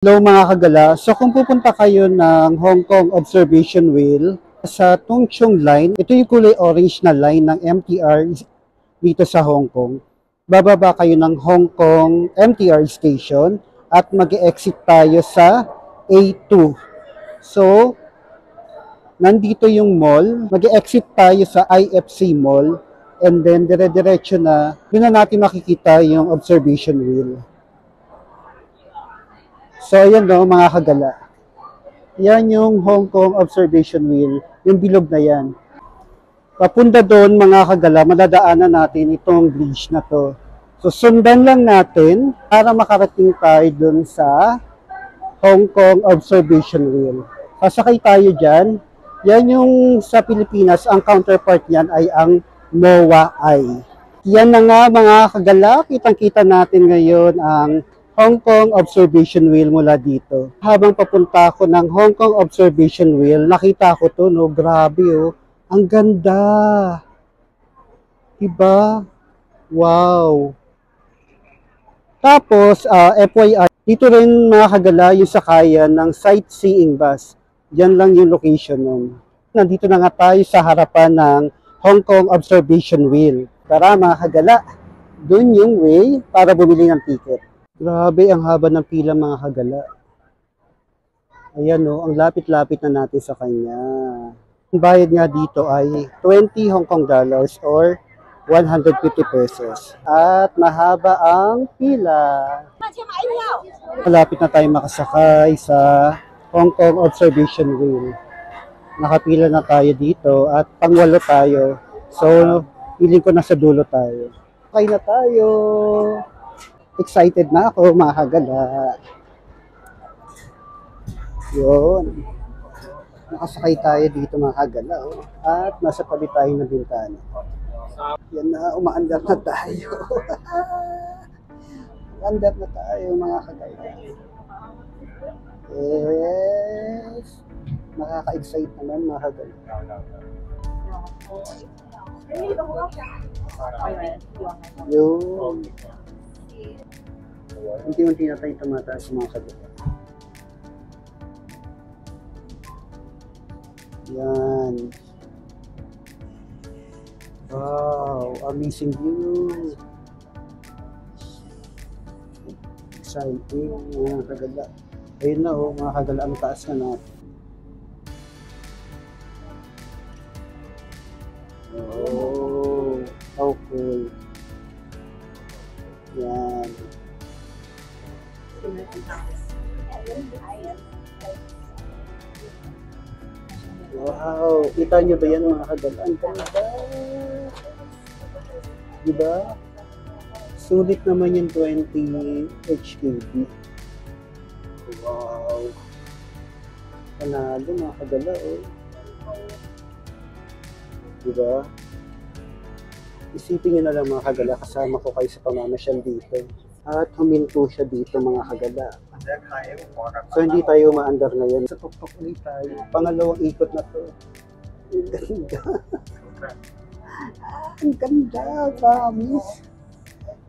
Hello mga kagala. So kung pupunta kayo ng Hong Kong Observation Wheel sa Tung Chung Line, ito yung kulay orange na line ng MTR dito sa Hong Kong. Bababa kayo ng Hong Kong MTR station at mag-exit tayo sa A2. So, nandito yung mall. Mag-exit tayo sa IFC Mall and then dire-diretso na, doon na natin makikita yung observation wheel. So, ayan no, mga kagala. Yan yung Hong Kong Observation Wheel, yung bilog na yan. Papunta doon, mga kagala, madadaanan natin itong bridge na to. So, sundan lang natin para makarating tayo doon sa Hong Kong Observation Wheel. Sasakay tayo dyan. Yan yung sa Pilipinas, ang counterpart niyan ay ang MOA-I. Yan na nga, mga kagala, kitang-kita natin ngayon ang Hong Kong Observation Wheel mula dito. Habang papunta ako ng Hong Kong Observation Wheel, nakita ko to, no? Grabe, oh. Ang ganda. Diba? Wow. Tapos, FYI, dito rin mga kagala yung sakayan ng sightseeing bus. Diyan lang yung location nun. Nandito na nga tayo sa harapan ng Hong Kong Observation Wheel. Tara mga kagala, dun yung way para bumili ng ticket. Grabe, ang haba ng pila mga kagala. Ayan o, ang lapit-lapit na natin sa kanya. Ang bayad nga dito ay 20 Hong Kong dollars or 150 pesos. At mahaba ang pila. Malapit na tayo makasakay sa Hong Kong Observation Wheel. Nakapila na tayo dito at pangwalo tayo. So, piling ko nasa dulo tayo. Okay na tayo. Excited na ako, mga kagala. Yun. Nakasakay tayo dito, mga kagala. Oh. At nasa tabi tayo ng bintana. Yan na, umaandar na tayo. Umaandar na tayo, mga kagala. Yes. Nakaka-excite naman, mga kagala. Yun. Unti-unti na tayo tumataas mga kagala. Yan. Wow, amazing view. Exciting mga kagala. Ayun na oh, mga kagala, ang taas na natin. Oh, okay. Yan. Wow, kita nyo ba yan mga kagala? Ang ganda. Diba? Sulit naman yung 20 HKD. Wow. Panalo mga kagala oh. Diba? Isipin nyo na lang mga kagala, kasama ko kayo sa pamamasyal dito. At huminto siya dito mga kagala. So hindi tayo maandar ngayon. Sa tuktok ulit tayo. Pangalawang ikot na to. Ang ganda. Ang ganda, promise.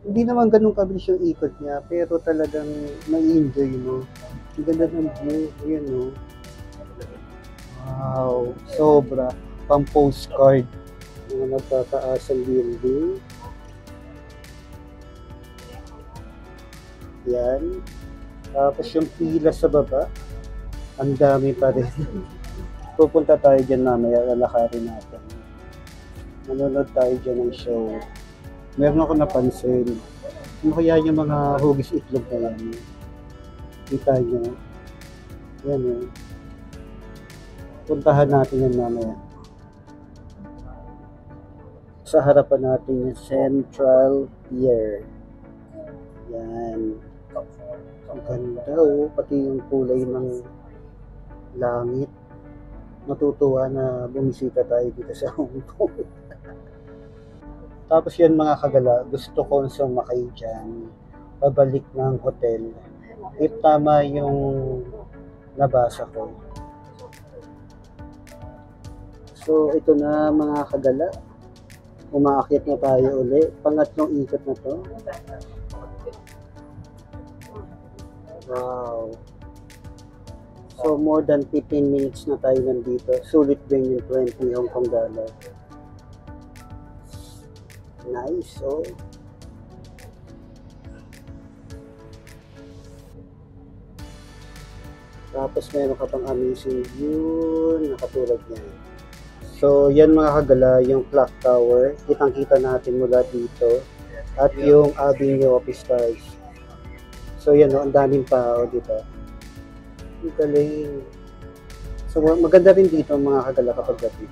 Hindi naman ganun kabilis yung ikot niya, pero talagang na-enjoy mo. Ang ganda ng view. Ayan o. Wow, sobra. Pang postcard. Mga nagtataas ang building. Yan. Tapos yung pila sa baba, ang dami pa rin. Pupunta tayo dyan mamaya, lalakarin natin. Manonood tayo dyan ng show. Meron ako napansin. Ano kaya yung mga hugis itlog na yan? Kita nyo. Yan eh. Puntahan natin yan mamaya. Sa harapan natin yung Central Pier. Yan. Ang ganda oh, pati yung kulay ng langit. Natutuwa na bumisita tayo dito sa Hong Kong. Tapos yan mga kagala, gusto ko sumakay dyan, pabalik ng hotel. If tama yung nabasa ko. So ito na mga kagala, umaakyat na tayo uli. Pangatlong ikot na to. Wow. So more than 15 minutes na tayo nandito. Sulit din yung 20 Hong Kong dollar. Nice, oh. Tapos meron ka pang amazing view na katulad niya. So yan mga kagala, yung clock tower. Kitang-kita natin mula dito. At yung Avenue of Stars. So yan, ang daming tao dito. Ang galing. So maganda rin dito mga kagala kapag gabi.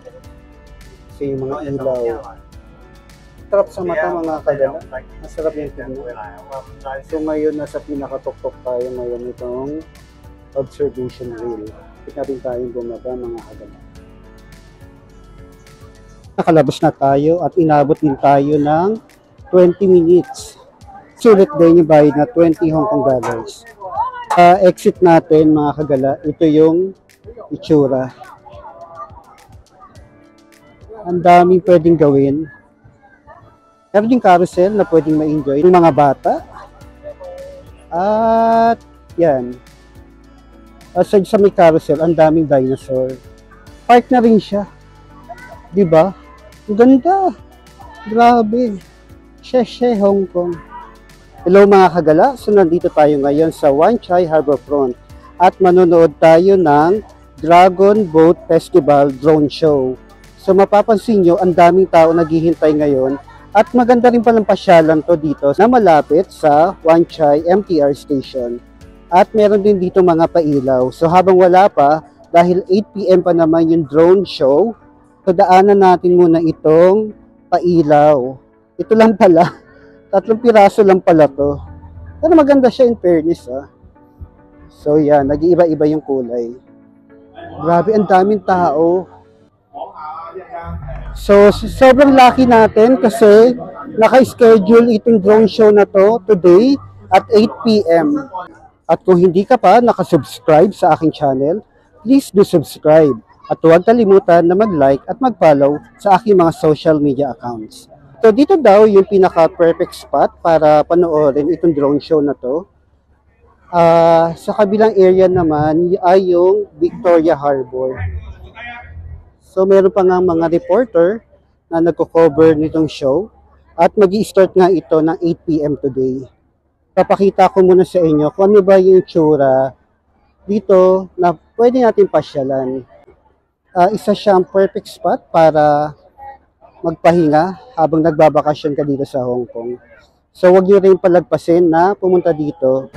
So yung mga ilaw. Sarap sa mata mga kagala. Masarap yung tignan. So ngayon nasa pinakatuktok tayo ngayon itong observation wheel. Tignan rin tayong bumaba mga kagala. Nakalabas na tayo at inabot din tayo ng 20 minutes. Sulit din yung bayad na 20 Hong Kong dollars. Exit natin mga kagala, ito yung itsura. Ang daming pwedeng gawin. Meron din carousel na pwedeng ma-enjoy ng mga bata. At yan. Aside sa may carousel, ang daming dinosaur. Park na rin siya. Diba? Ang ganda. Grabe. Sheshe, Hong Kong. Hello mga kagala, so nandito tayo ngayon sa Wan Chai Harbourfront at manonood tayo ng Dragon Boat Festival Drone Show. So mapapansin nyo, ang daming tao naghihintay ngayon at maganda rin palang pasyalan to dito na malapit sa Wan Chai MTR Station. At meron din dito mga pailaw. So habang wala pa, dahil 8 PM pa naman yung drone show, so daanan natin muna itong pailaw. Ito lang pala. 3 piraso lang pala to. Pero maganda siya in fairness, ah. So yan, nag-iiba-iba yung kulay. Grabe, ang daming tao. So sobrang lucky natin kasi naka-schedule itong drone show na to today at 8 PM. At kung hindi ka pa nakasubscribe sa aking channel, please do subscribe. At huwag kalimutan na mag-like at mag-follow sa aking mga social media accounts. So dito daw yung pinaka-perfect spot para panoorin itong drone show na to. Sa kabilang area naman ay yung Victoria Harbor. So meron pa nga mga reporter na nagko-cover nitong show at magi-start nga ito ng 8 PM today. Papakita ko muna sa inyo kung ano ba yung tsura dito na pwede natin pasyalan. Isa siyang perfect spot para magpahinga habang nagbabakasyon ka dito sa Hong Kong. So wag niyo rin palagpasin na pumunta dito.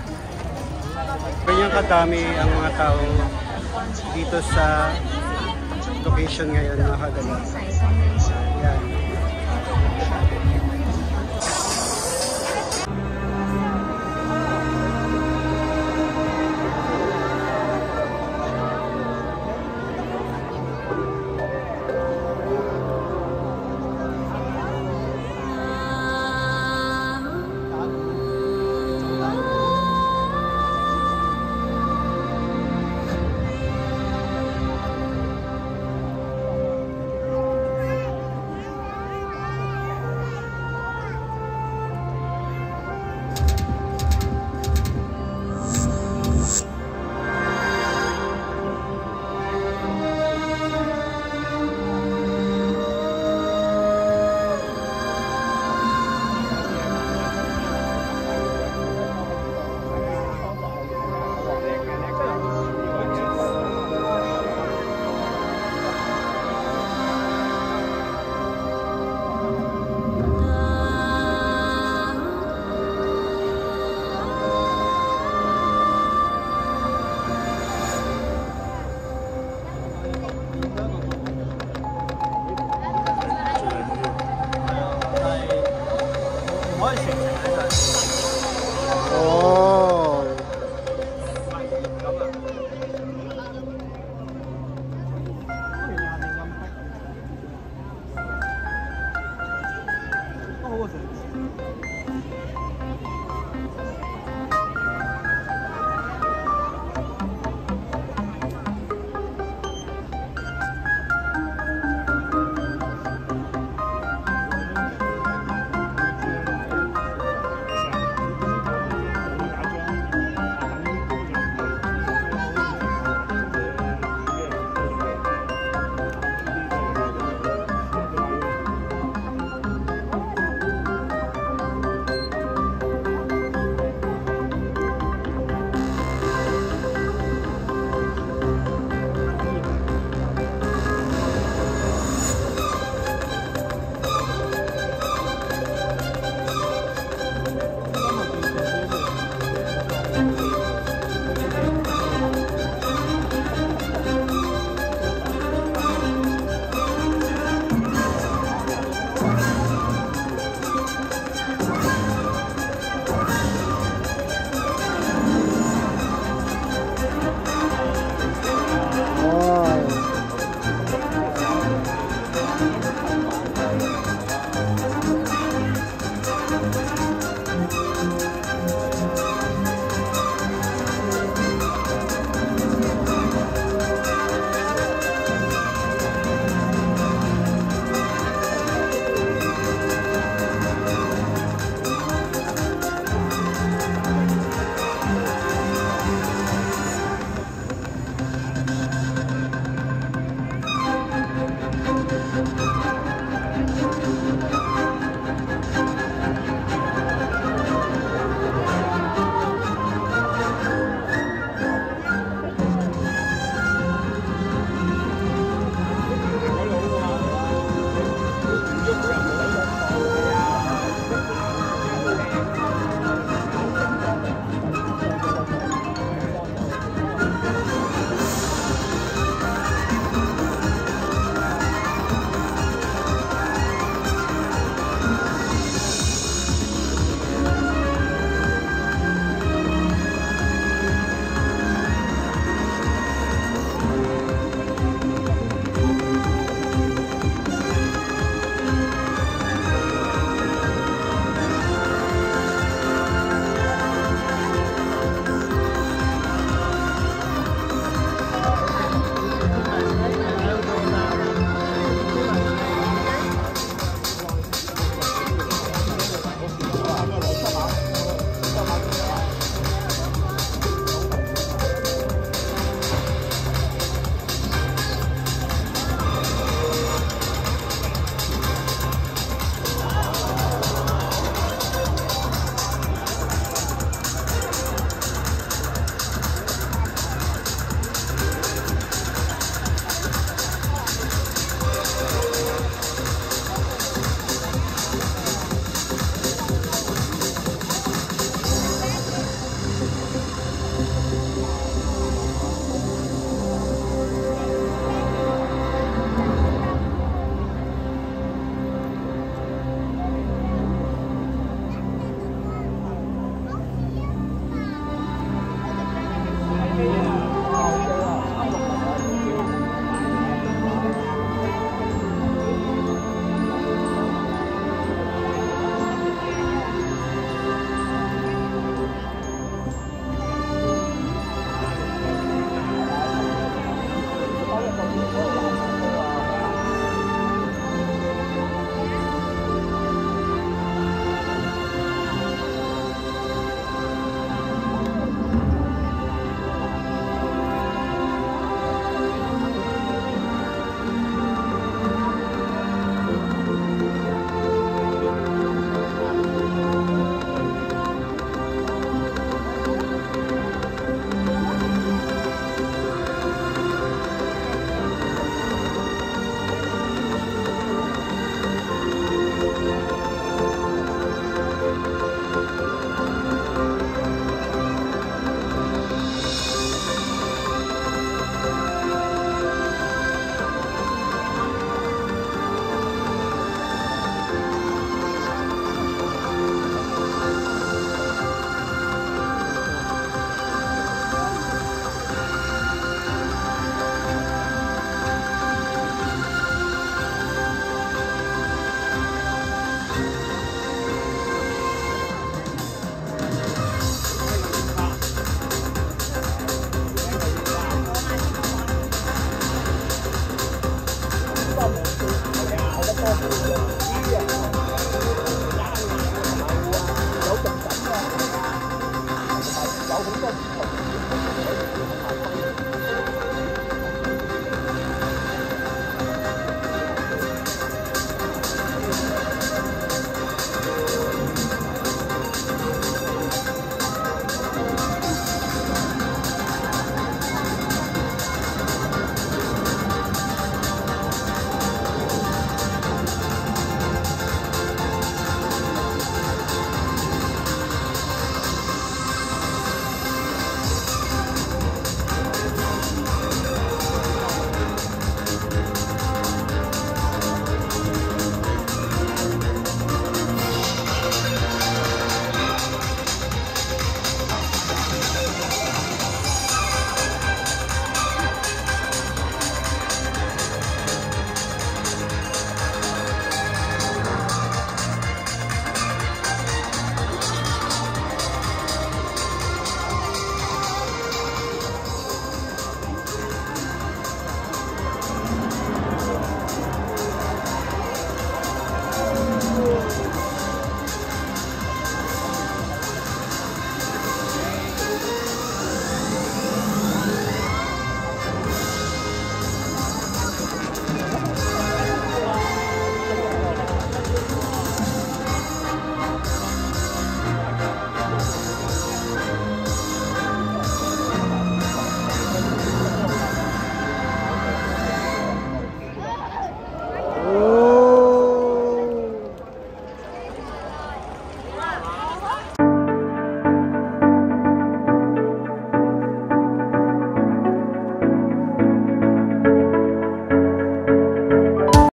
Ganyan kadami ang mga tao dito sa location ngayon mga kagala.